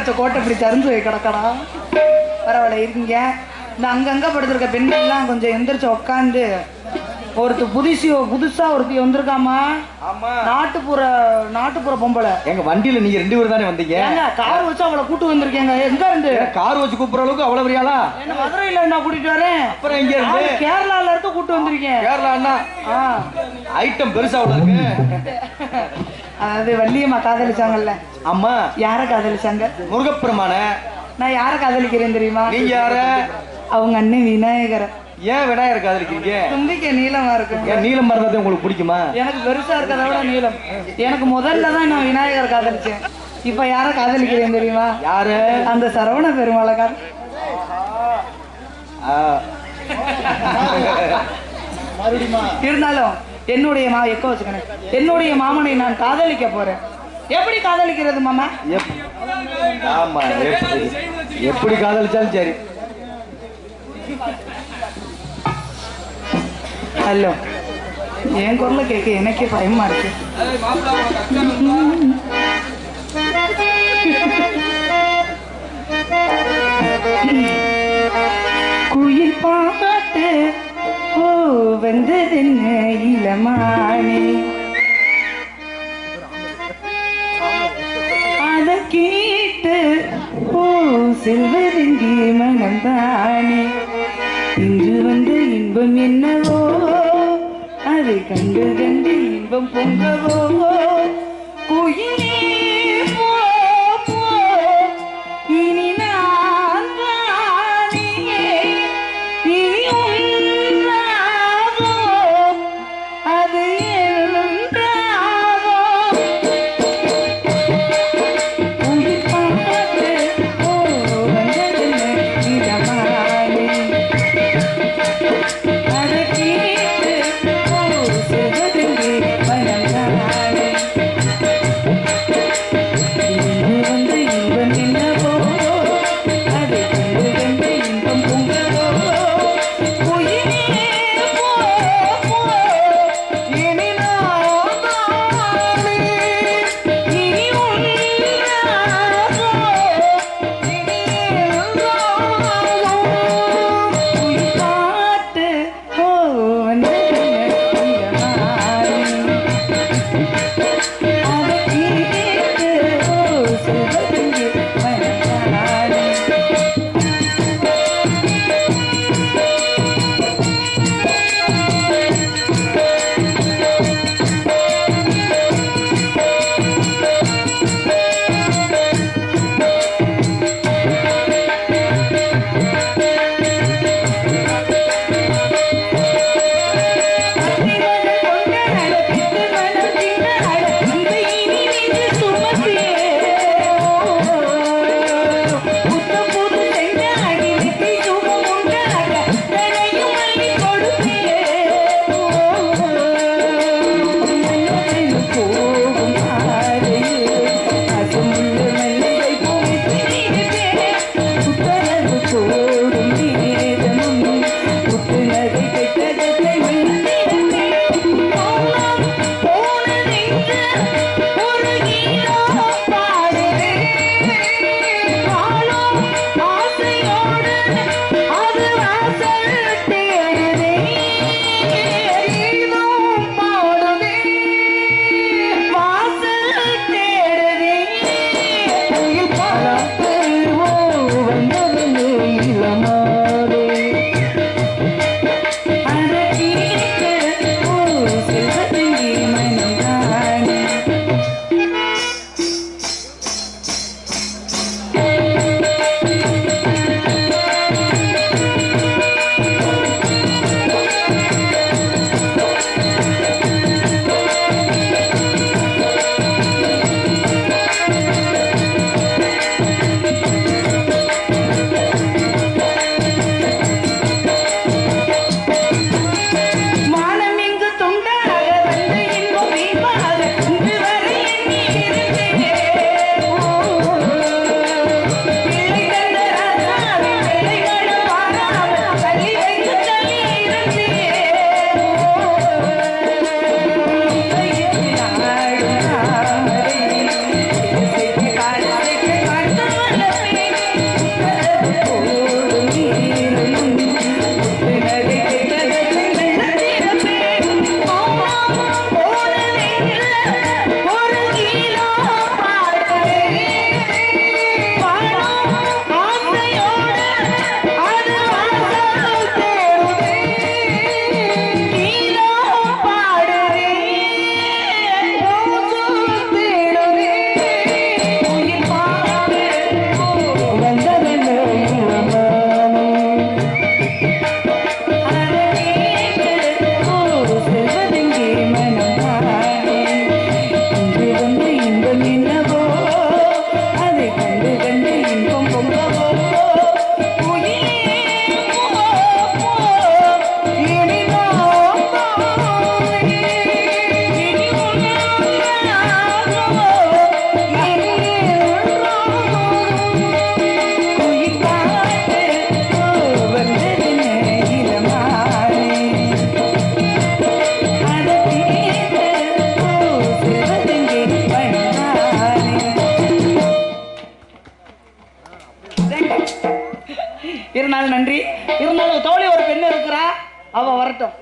வச்ச கோட்டை இப்படி தெரிஞ்சு வை கிடக்கடா. பரவாயில்ல இருக்கீங்க. இந்த அங்கங்க படுத்திருக்க பெண்கள்லாம் கொஞ்சம் எந்திரிச்சு உக்காந்து புதுசா ஒருத்தி வந்திருக்காமா. நாட்டுப்புற பொம்பளை. எங்க வண்டியில நீங்க 2 பேர் தானே வந்தீங்க? கார் வச்சு அவளை கூட்டு வந்திருக்கீங்க. எங்க இருந்து? கார் வச்சு கூப்பிடுற அளவுக்கு அவ்வளவு பெரியாளா? என்ன மதுரையில நான் கூட்டிட்டு வரேன். அப்புறம் எங்க இருந்து? கேரளால இருந்து கூட்டு வந்திருக்கேன். கேரளான்னா ஐட்டம் பெருசா இருக்கு. அதாவது வள்ளியம்மா காதலிச்சாங்கல்ல. அம்மா யார காதலிச்சாங்க? முருகப்பெருமான. நான் யார காதலிக்கிறேன் தெரியுமா? நீங்க யார? அவங்க அண்ணன் விநாயகரை. ஏன் விநாயகர் காதலிக்கிறீங்க? தும்பிக்கை நீளமா இருக்கு. ஏன் நீளம் மரத்தை உங்களுக்கு பிடிக்குமா? எனக்கு பெருசா இருக்கிறத விட நீளம். எனக்கு முதல்ல தான் நான் விநாயகர் காதலிச்சேன். இப்ப யார காதலிக்கிறேன் தெரியுமா? யாரு? அந்த சரவண பெருமாளை இருந்தாலும் என்னுடைய மாமனை நான் காதலிக்க போறேன். எப்படி காதலிக்கிறது மாமா? ஆமா, எப்படி காதலிச்சாலும் சரி. ஹலோ, என் குரல கேட்க எனக்கே பயமா இருக்கு. குயில் பாட்டு ஓ வந்ததென்ன இளமானே, அத கேட்டு ஓ செல்வதெங்கே மனம்தானே, இன்று வந்த இன்பம் என்னவோ அதை கண்டு கண்டு இன்பம் பொங்கவோ, குயிலே போ போ இனி நான் தானே, இனி ஒன்றாவோ அது என்றாவோ, குயில் பாட்டு ஓ வந்ததென்ன இளமானே, அதை கேட்டு ஓ செல்வதெங்கே மனம்தானே. இருந்தாலும் நன்றி. இருந்தாலும் தோழி ஒரு பெண்ணு இருக்கிறா, அவ வரட்டும்.